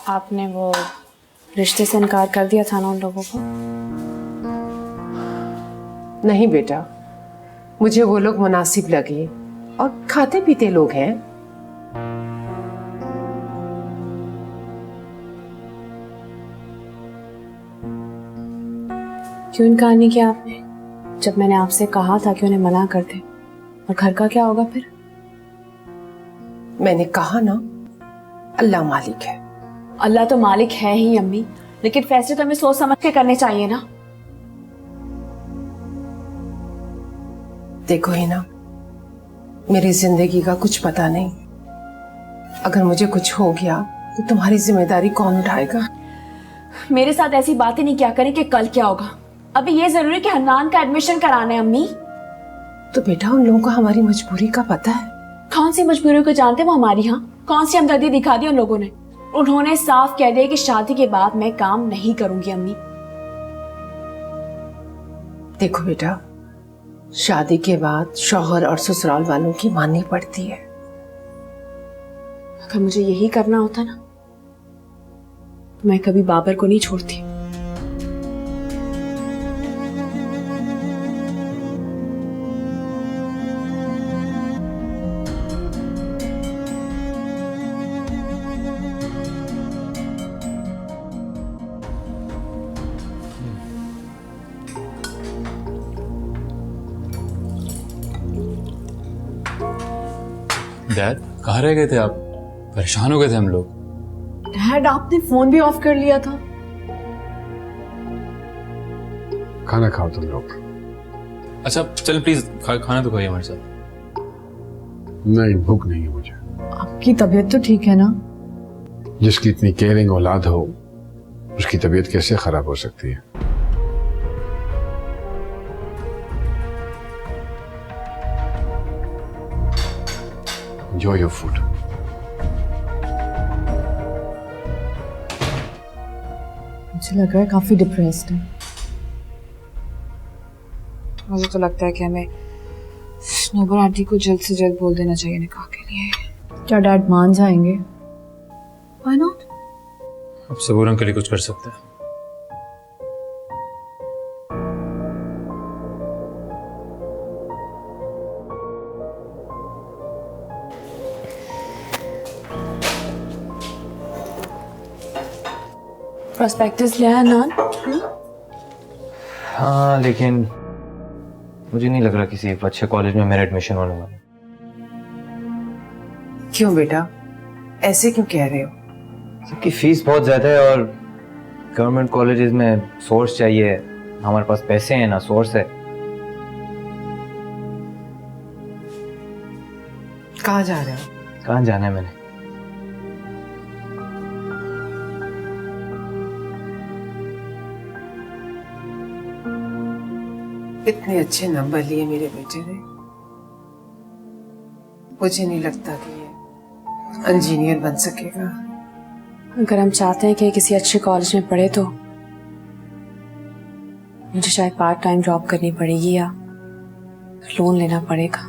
आपने वो रिश्ते से इनकार कर दिया था ना उन लोगों को? नहीं बेटा, मुझे वो लोग मुनासिब लगे और खाते पीते लोग हैं। क्यों इनकार नहीं किया आपने, जब मैंने आपसे कहा था कि उन्हें मना कर दे? और घर का क्या होगा फिर? मैंने कहा ना, अल्लाह मालिक है। अल्लाह तो मालिक है ही अम्मी, लेकिन फैसले तो हमें सोच समझ के करने चाहिए ना। देखो ही ना, मेरी जिंदगी का कुछ पता नहीं। अगर मुझे कुछ हो गया तो तुम्हारी जिम्मेदारी कौन उठाएगा? मेरे साथ ऐसी बातें नहीं क्या करें कि कल क्या होगा। अभी ये जरूरी है कि हन्नान का एडमिशन कराना है अम्मी। तो बेटा, उन लोगों को हमारी मजबूरी का पता है। कौन सी मजबूरियों को जानते वो हमारी? यहाँ कौन सी हमदर्दी दिखा दी उन लोगों ने? उन्होंने साफ कह दिया कि शादी के बाद मैं काम नहीं करूंगी अम्मी। देखो बेटा, शादी के बाद शौहर और ससुराल वालों की माननी पड़ती है। अगर मुझे यही करना होता ना तो मैं कभी बाबर को नहीं छोड़ती। डैड, कहाँ रह गए थे आप? परेशान हो गए थे हम लोग। डैड, आपने फोन भी ऑफ कर लिया था। खाना खाओ तुम लोग। अच्छा चल प्लीज खाना तो खाइए हमारे साथ। नहीं, भूख नहीं है मुझे। आपकी तबीयत तो ठीक है ना? जिसकी इतनी केयरिंग औलाद हो उसकी तबीयत कैसे खराब हो सकती है? Enjoy your food. मुझे लग रहा है काफी डिप्रेस्ड है। मुझे तो लगता है कि हमें स्नोबर आंटी को जल्द से जल्द बोल देना चाहिए निकाह के लिए। क्या डैड मान जाएंगे? Why not? अब सबूर अंकल ही कुछ कर सकते हैं। प्रोस्पेक्टस लिया है नान? हाँ, लेकिन मुझे नहीं लग रहा किसी अच्छे कॉलेज में मेरा एडमिशन होने वाला। क्यों बेटा, ऐसे क्यों कह रहे हो? क्योंकि फीस बहुत ज्यादा है और गवर्नमेंट कॉलेजेस में सोर्स चाहिए। हमारे पास पैसे हैं ना सोर्स है। कहाँ जा रहे हो? कहाँ जाना है मैंने? इतने अच्छे नंबर लिए मेरे बेटे ने। मुझे नहीं लगता कि ये इंजीनियर बन सकेगा। अगर हम चाहते हैं कि किसी अच्छे कॉलेज में पढ़े तो मुझे शायद पार्ट टाइम जॉब करनी पड़ेगी या लोन लेना पड़ेगा।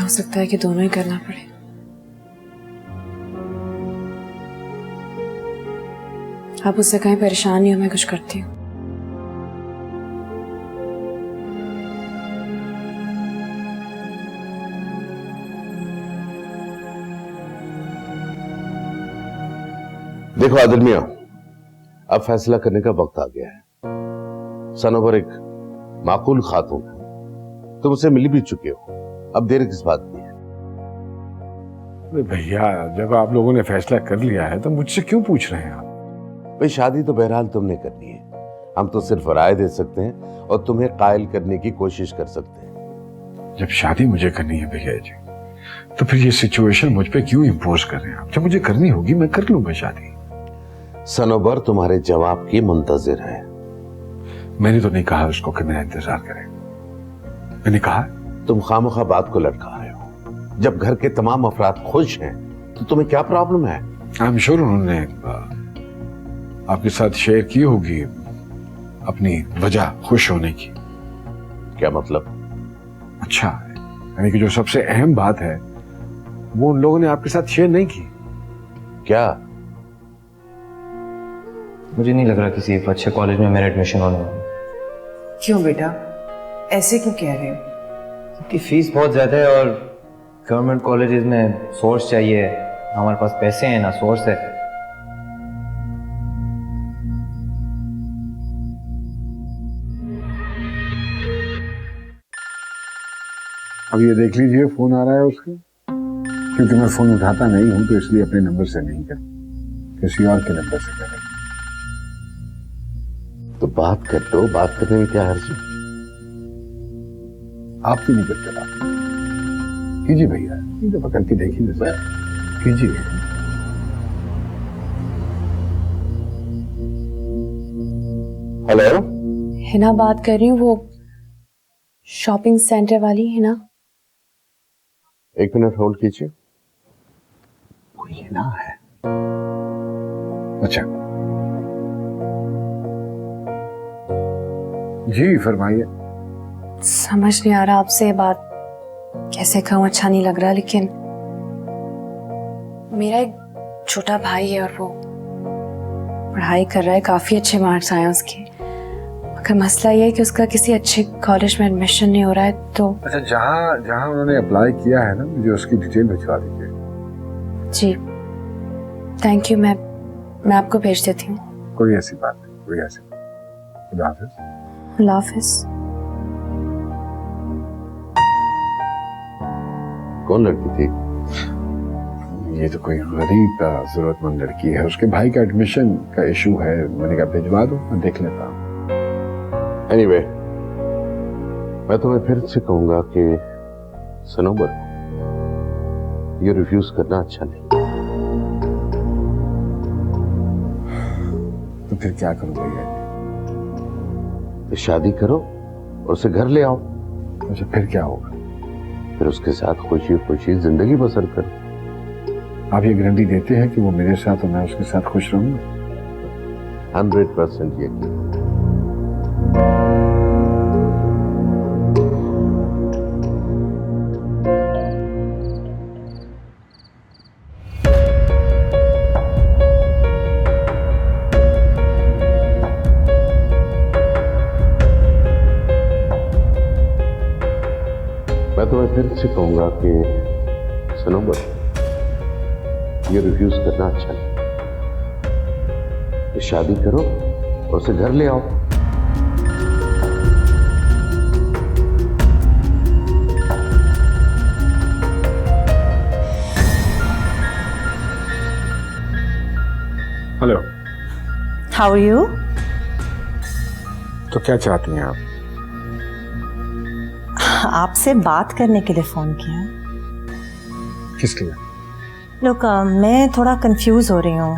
हो सकता है कि दोनों ही करना पड़े। आप उससे कहीं परेशान नहीं हो, मैं कुछ करती हूँ। देखो आदिल मियां, अब फैसला करने का वक्त आ गया है। सनोवर एक माकूल खातून है, तुम उससे मिल भी चुके हो, अब देर किस बात की है? अरे भैया, जब आप लोगों ने फैसला कर लिया है तो मुझसे क्यों पूछ रहे हैं आप? भाई शादी तो बहरहाल तुमने करनी है, हम तो सिर्फ राय दे सकते हैं और तुम्हें कायल करने की कोशिश कर सकते हैं। जब शादी मुझे करनी है भैया जी, तो फिर ये सिचुएशन मुझ पे क्यों इम्पोज कर रहे हैं आप? जब मुझे करनी होगी मैं कर लूंगा शादी। सनोबर तुम्हारे जवाब की मुंतजिर है। मैंने तो नहीं कहा उसको कि मेरा इंतजार करें। मैंने कहा तुम खामखा बात को लटका रहे हो। जब घर के तमाम अफराद खुश हैं तो तुम्हें क्या प्रॉब्लम है? आई एम श्योर उन्होंने आपके साथ शेयर की होगी अपनी वजह खुश होने की। क्या मतलब? अच्छा, यानी कि जो सबसे अहम बात है वो उन लोगों ने आपके साथ शेयर नहीं की? क्या? मुझे नहीं लग रहा किसी अच्छे कॉलेज में मेरा एडमिशन होने वाला है। क्यों बेटा, ऐसे क्यों कह रहे हो? क्योंकि फीस बहुत ज़्यादा है और गवर्नमेंट कॉलेजेस में सोर्स चाहिए, हमारे पास पैसे हैं ना सोर्स है। अब ये देख लीजिए, फोन आ रहा है उसका। क्योंकि मैं फोन उठाता नहीं हूं तो इसलिए अपने नंबर से नहीं कर, किसी और के नंबर से करें। तो बात कर लो, बात करने में क्या हर्ज है? आप क्यों नहीं करते बात? कीजिए भैया, ये तो पकड़ के देखिए जैसा कीजिए। हेलो, हिना बात कर रही हूँ, वो शॉपिंग सेंटर वाली है ना? 1 मिनट होल्ड कीजिए। कोई हिना है? अच्छा जी, फरमाइए। समझ नहीं आ रहा आपसे बात कैसे कहूँ, अच्छा नहीं लग रहा, लेकिन मेरा एक छोटा भाई है और वो पढ़ाई कर रहा है, काफी अच्छे मार्क्स आए हैं उसके, मगर मसला ये है कि उसका किसी अच्छे कॉलेज में एडमिशन नहीं हो रहा है। तो अच्छा, जहाँ जहाँ उन्होंने अप्लाई किया है ना, मुझे उसकी डिटेल भिजवा दीजिए। जी थैंक यू, मैं आपको भेज देती हूँ। कोई ऐसी बात नहीं, कोई ऐसी बात। खुदा हाफिज। अल्लाह हाफिज। कौन लड़की थी? ये तो कोई गरीब जरूरतमंद लड़की है, उसके भाई का एडमिशन का इशू है, मैंने कहा भिजवा दो, मैं देख लेता हूँ। एनीवे, मैं तुम्हें फिर से कहूंगा कि सनोबर, ये रिफ्यूज करना अच्छा नहीं। तो फिर क्या करूँ भैया? तो शादी करो और उसे घर ले आओ। अच्छा, फिर क्या होगा? फिर उसके साथ खुशी खुशी जिंदगी बसर करो। आप ये गारंटी देते हैं कि वो मेरे साथ और मैं उसके साथ खुश रहूंगा? 100% यकीन। मैं तुम्हें फिर से कहूंगा कि सनोबर, ये रिफ्यूज करना अच्छा नहीं। तो शादी करो और उसे घर ले आओ। Hello, how are you? तो क्या चाहती हैं आप? आपसे बात करने के लिए फोन किया। किस लिए? लोग, मैं थोड़ा कंफ्यूज हो रही हूँ।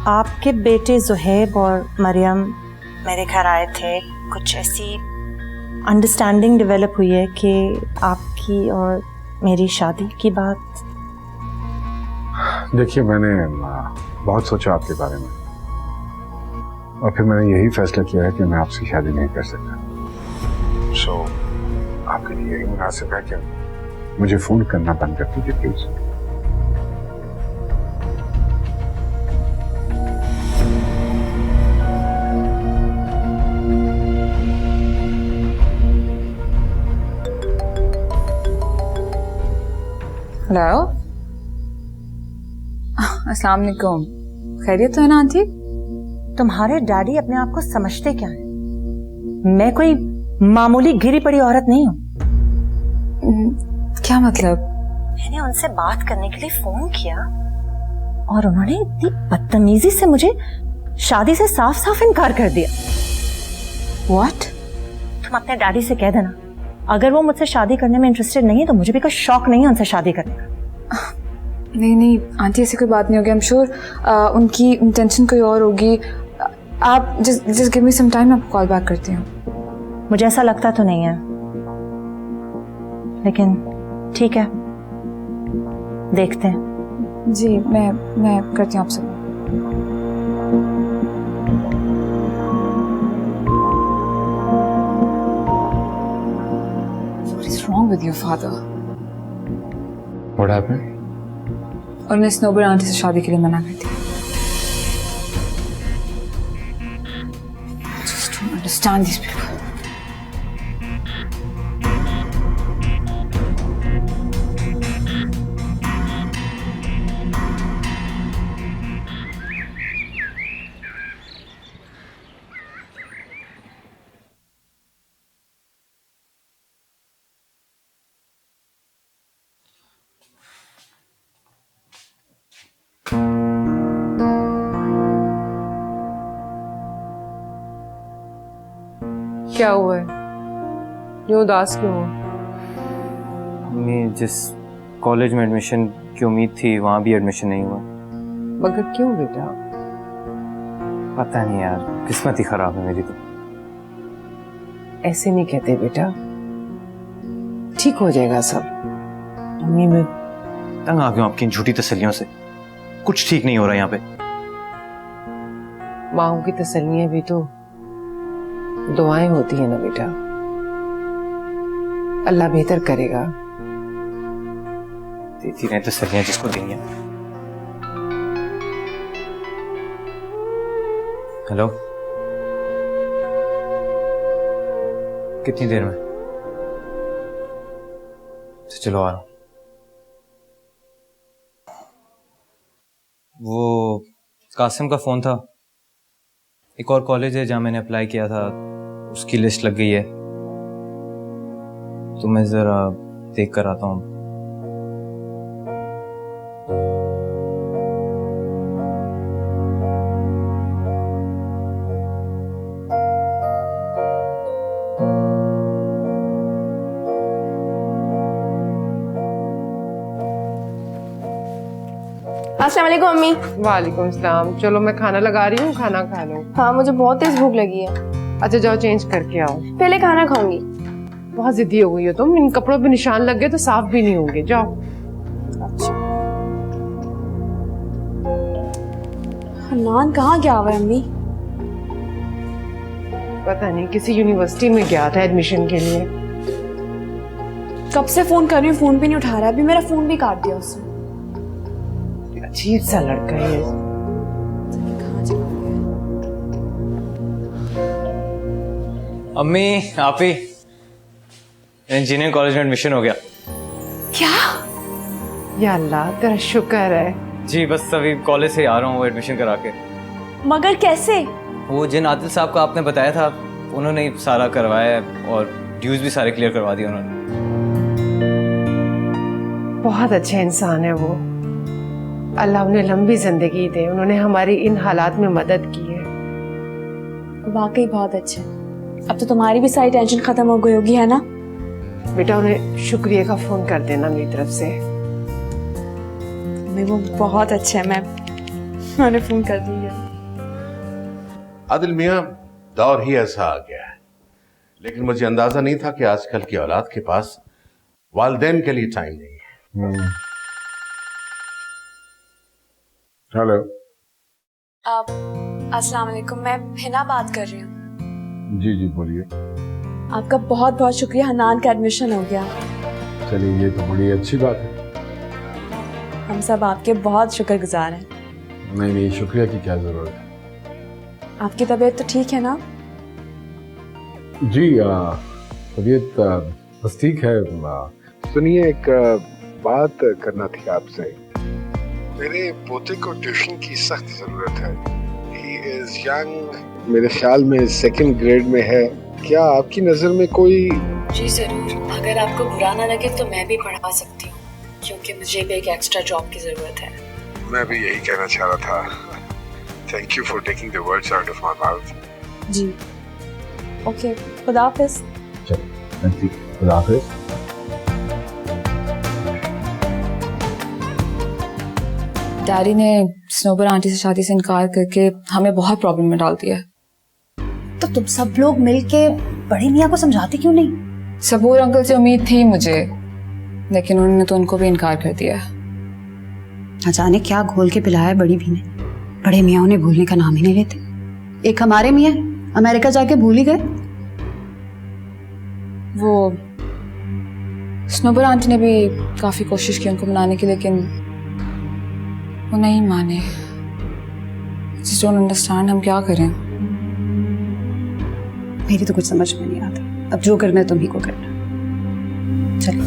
आपके बेटे जुहैब और मरियम मेरे घर आए थे, कुछ ऐसी अंडरस्टैंडिंग डेवलप हुई है कि आपकी और मेरी शादी की बात। देखिए, मैंने बहुत सोचा आपके बारे में और फिर मैंने यही फैसला किया है कि मैं आपसे शादी नहीं कर सकता। सो आपके लिए यही मुनासिब है कि मुझे फोन करना बंद कर दीजिए प्लीज। हेलो, अस्सलाम वालेकुम, खैरियत है ना आंटी? तुम्हारे डैडी अपने आप को समझते क्या है? मैं कोई मामूली गिरी पड़ी औरत नहीं हूँ। क्या मतलब? मैंने उनसे बात करने के लिए फोन किया और उन्होंने इतनी बदतमीजी से मुझे शादी से साफ साफ इनकार कर दिया। व्हाट? तुम अपने डैडी से कह देना, अगर वो मुझसे शादी करने में इंटरेस्टेड नहीं है तो मुझे भी कोई शौक नहीं है उनसे शादी करने का। नहीं नहीं आंटी, ऐसी कोई बात नहीं होगी। आई एम श्योर उनकी इंटेंशन कोई और होगी। आप just give me some time, मैं आपको कॉल बैक करती हूँ। मुझे ऐसा लगता तो नहीं है, लेकिन ठीक है, देखते हैं। जी मैं करती हूँ आपसे। What is wrong with your father? What happened? और मैं स्नोबर आंटी से शादी के लिए मना कर दी। Just don't understand these people. क्या हुआ है? क्यों उदास क्यों हो? हमें जिस कॉलेज में एडमिशन की उम्मीद थी वहाँ भी एडमिशन नहीं हुआ। मगर क्यों बेटा? पता नहीं यार, किस्मत ही खराब है मेरी तो। ऐसे नहीं कहते बेटा, ठीक हो जाएगा सब। मम्मी मैं तंग आ गया हूँ आपकी इन झूठी तसल्लियों से। कुछ ठीक नहीं हो रहा यहाँ पे। माँओं की तसल्लियां भी तो दुआएं होती है ना बेटा। अल्लाह बेहतर करेगा। देती रहे तसल्लियां जिसको देनी है। हेलो, कितनी देर में? चलो आ रहा हूं। वो कासिम का फोन था। एक और कॉलेज है जहां मैंने अप्लाई किया था, उसकी लिस्ट लग गई है, तो मैं जरा देख कर आता हूँ। अस्सलाम वालेकुम अम्मी। वालेकुम सलाम। चलो मैं खाना लगा रही हूँ, खाना खा लो। हाँ मुझे बहुत तेज भूख लगी है। अच्छा जाओ चेंज करके आओ। पहले खाना खाऊंगी। बहुत जिद्दी हो गई हो तुम। इन कपड़ों पे निशान लग गए तो साफ भी नहीं होंगे। जाओ। अच्छा हन्नान कहाँ गया हुआ है अम्मी? पता नहीं, किसी यूनिवर्सिटी में गया था एडमिशन के लिए। कब से फोन कर रही हूँ, फोन भी नहीं उठा रहा है। अभी मेरा फोन भी काट दिया उसने। अजीब सा लड़का है। कहाँ चला गया? अम्मी आप ही, इंजीनियरिंग कॉलेज में एडमिशन हो गया। क्या? या अल्लाह तेरा शुक्र है। जी बस अभी कॉलेज से आ रहा हूँ एडमिशन करा के। मगर कैसे? वो जिन आदिल साहब का आपने बताया था उन्होंने ही सारा करवाया है और ड्यूज भी सारे क्लियर करवा दिए उन्होंने। बहुत अच्छा इंसान है वो। अल्लाह उन्हें लंबी जिंदगी दे। उन्होंने हमारी इन हालात में मदद की है। वाकई बहुत अच्छा। अब तो तुम्हारी भी सारी टेंशन खत्म हो गई होगी, है ना? बेटा उन्हें शुक्रिया का फोन कर देना मेरी तरफ से। मैं वो बहुत अच्छा है। मैंने फोन कर दिया। आदिल मियां, दौर ही ऐसा आ गया है, लेकिन मुझे अंदाजा नहीं था कि आजकल की औलाद के पास वालिदैन के लिए टाइम नहीं है। हेलो। अस्सलाम वालेकुम, मैं हिना बात कर रही हूँ। जी जी बोलिए। आपका बहुत बहुत शुक्रिया, हन्नान का एडमिशन हो गया। चलिए ये तो बड़ी अच्छी बात है। हम सब आपके बहुत शुक्रगुजार हैं। नहीं नहीं, शुक्रिया की क्या जरूरत है। आपकी तबीयत तो ठीक है ना? जी तबीयत बस ठीक है। सुनिए, एक बात करना थी आपसे। मेरे पोते को ट्यूशन की सख्त जरूरत है। ही इज यंग, मेरे ख्याल में 2nd ग्रेड में है। क्या आपकी नजर में कोई? जी जरूर, अगर आपको बुरा ना लगे तो मैं भी पढ़ा सकती हूँ, क्योंकि मुझे भी एक एक्स्ट्रा जॉब की जरूरत है। मैं भी यही कहना चाह रहा था। Thank you for taking the words out of my mouth. जी ओके, खुदा हाफिज। चलो खुदा हाफिज। डैडी ने स्नोबर आंटी से शादी से इनकार करके हमें बहुत प्रॉब्लम में डाल दिया है। तो तुम सब लोग मिलके बड़ी मियाँ को समझाते क्यों नहीं? सबूर अंकल से उम्मीद थी मुझे, लेकिन उन्होंने तो उनको भी इनकार कर दिया। न जाने क्या घोल के पिलाया है बड़ी भी ने। बड़े मियाँ उन्हें भूलने का नाम ही नहीं लेते। एक हमारे मियाँ अमेरिका जाके भूल ही गए। वो स्नोबर आंटी ने भी काफी कोशिश की उनको मनाने की, लेकिन वो नहीं माने। जस्ट डोंट अंडरस्टैंड, हम क्या करें? मेरी तो कुछ समझ में नहीं आता। अब जो करना है तुम ही को करना। चलो।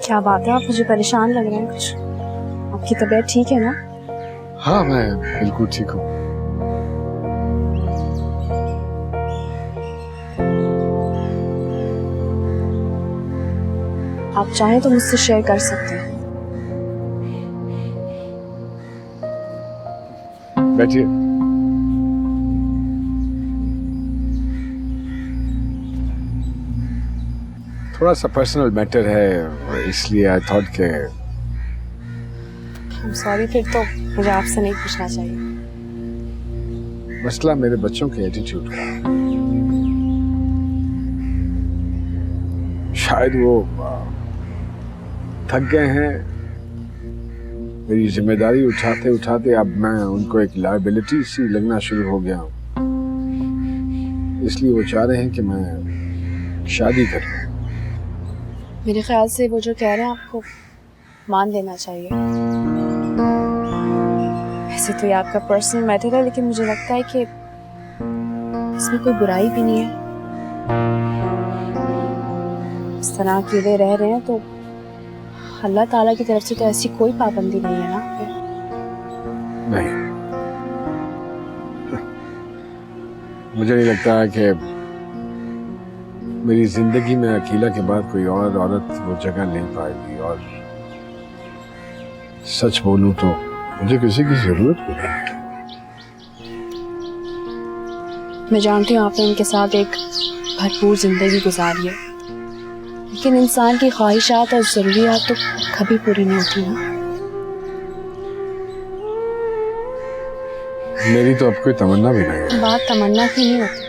क्या बात है, आप मुझे परेशान लग रहे हैं कुछ। आपकी तबीयत ठीक है ना? हाँ, मैं बिल्कुल ठीक हूँ। आप चाहें तो मुझसे शेयर कर सकते हैं। बैठिए। थोड़ा सा पर्सनल मैटर है और इसलिए आई थॉट के सॉरी, फिर तो मुझे आपसे नहीं पूछना चाहिए। मसला मेरे बच्चों के एटीट्यूड का। शायद वो थक गए हैं। मेरी जिम्मेदारी उठाते उठाते अब मैं उनको एक लायबिलिटी सी लगना शुरू हो गया हूँ। इसलिए वो चाह रहे हैं कि मैं शादी कर लूं। मेरे ख्याल से वो जो कह रहे हैं आपको मान लेना चाहिए। वैसे तो ये आपका पर्सनल मैटर है, लेकिन मुझे लगता है कि इसमें कोई बुराई भी नहीं है। इस तरह अकेले रह रहे हैं तो अल्लाह ताला की तरफ से तो ऐसी कोई पाबंदी नहीं है ना आप पे। नहीं, मुझे नहीं लगता है कि मेरी जिंदगी में अकेला के बाद कोई और औरत वो जगह ले पाएगी। और सच बोलूं तो मुझे किसी की जरूरत भी नहीं है। मैं जानती हूँ आपने इनके साथ एक भरपूर जिंदगी गुजारी है, लेकिन इंसान की ख्वाहिशात और जरूरियात तो कभी पूरी नहीं होती ना। मेरी तो अब कोई तमन्ना भी नहीं है। बात तमन्ना की नहीं होती।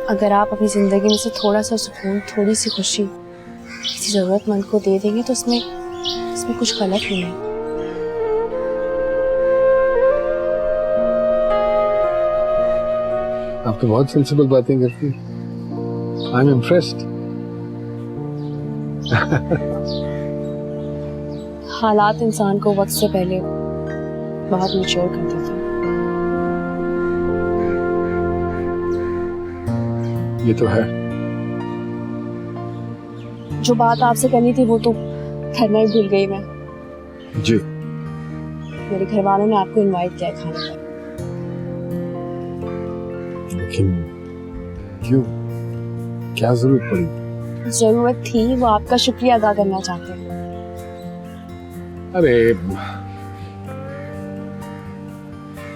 अगर आप अपनी जिंदगी में से थोड़ा सा सुकून, थोड़ी सी खुशी किसी जरूरतमंद को दे देंगे तो इसमें कुछ गलत नहीं है। आप तो बहुत सेंसिबल बातें करती हैं। I am impressed. हालात इंसान को वक्त से पहले बहुत मैच्योर कर देते हैं। ये तो है। जो बात आपसे करनी थी वो तो करना ही भूल गई मैं। जी। मेरे घर वालों ने आपको इनवाइट किया है खाने पर। लेकिन क्यों? क्या जरूरत पड़ी? जरूरत थी, वो आपका शुक्रिया अदा करना चाहते हैं। अरे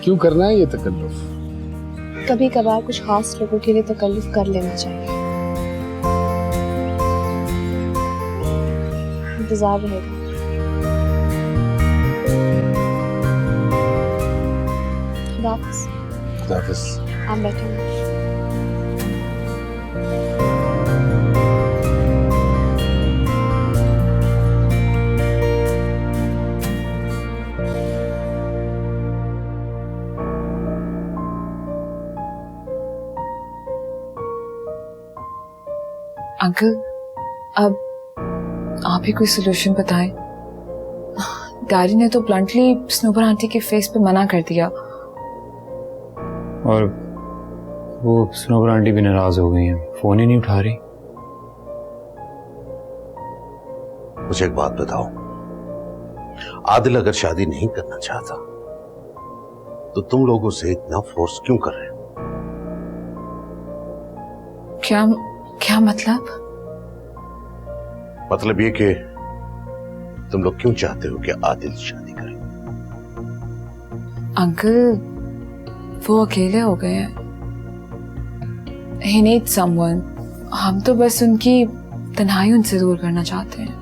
क्यों करना है ये तकल्लुफ? कभी कभार कुछ खास लोगों के लिए तकल्लुफ कर लेना चाहिए। इंतजार रहेगा। खुदा हाफिज़। खुदा हाफिज़। आप बैठे। अंकल, अब आप ही कोई सोल्यूशन बताएं। डैडी ने तो ब्लंटली स्नोबर आंटी के फेस पे मना कर दिया। और वो स्नोबर आंटी भी नाराज हो गई हैं, फोन ही नहीं उठा रही। मुझे एक बात बताओ, आदिल अगर शादी नहीं करना चाहता तो तुम लोगों से इतना फोर्स क्यों कर रहे हो? क्या मतलब? मतलब ये कि तुम लोग क्यों चाहते हो कि आदिल शादी करे? अंकल, वो अकेले हो गए हैं। He needs someone. हम तो बस उनकी तन्हाई उनसे दूर करना चाहते हैं।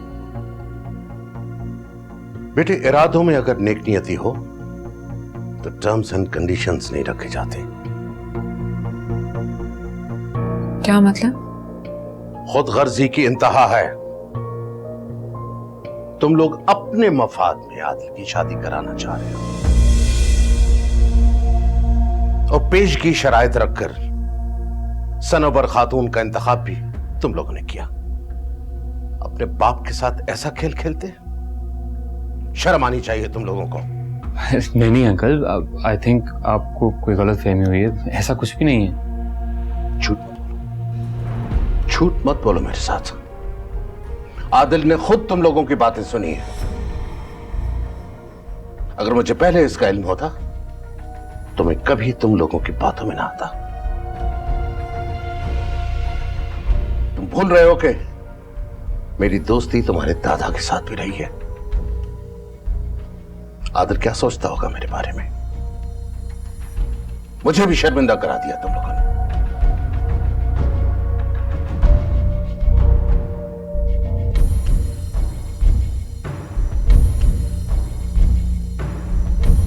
बेटे, इरादों में अगर नेक नियति हो तो टर्म्स एंड कंडीशंस नहीं रखे जाते। क्या मतलब? खुद गर्जी की इंतहा है। तुम लोग अपने मफाद में आदिल की शादी कराना चाह रहे हो और पेश की शराइत रखकर सनोबर खातून का इंतखाब भी तुम लोगों ने किया। अपने बाप के साथ ऐसा खेल खेलते? शर्म आनी चाहिए तुम लोगों को। नहीं नहीं अंकल, आई थिंक आपको कोई गलत फहमी हुई है, ऐसा कुछ भी नहीं है। झूठ मत बोलो मेरे साथ। आदिल ने खुद तुम लोगों की बातें सुनी है। अगर मुझे पहले इसका इल्म होता तो मैं कभी तुम लोगों की बातों में ना आता। तुम भूल रहे हो कि मेरी दोस्ती तुम्हारे दादा के साथ भी रही है। आदिल क्या सोचता होगा मेरे बारे में? मुझे भी शर्मिंदा करा दिया तुम लोगों ने।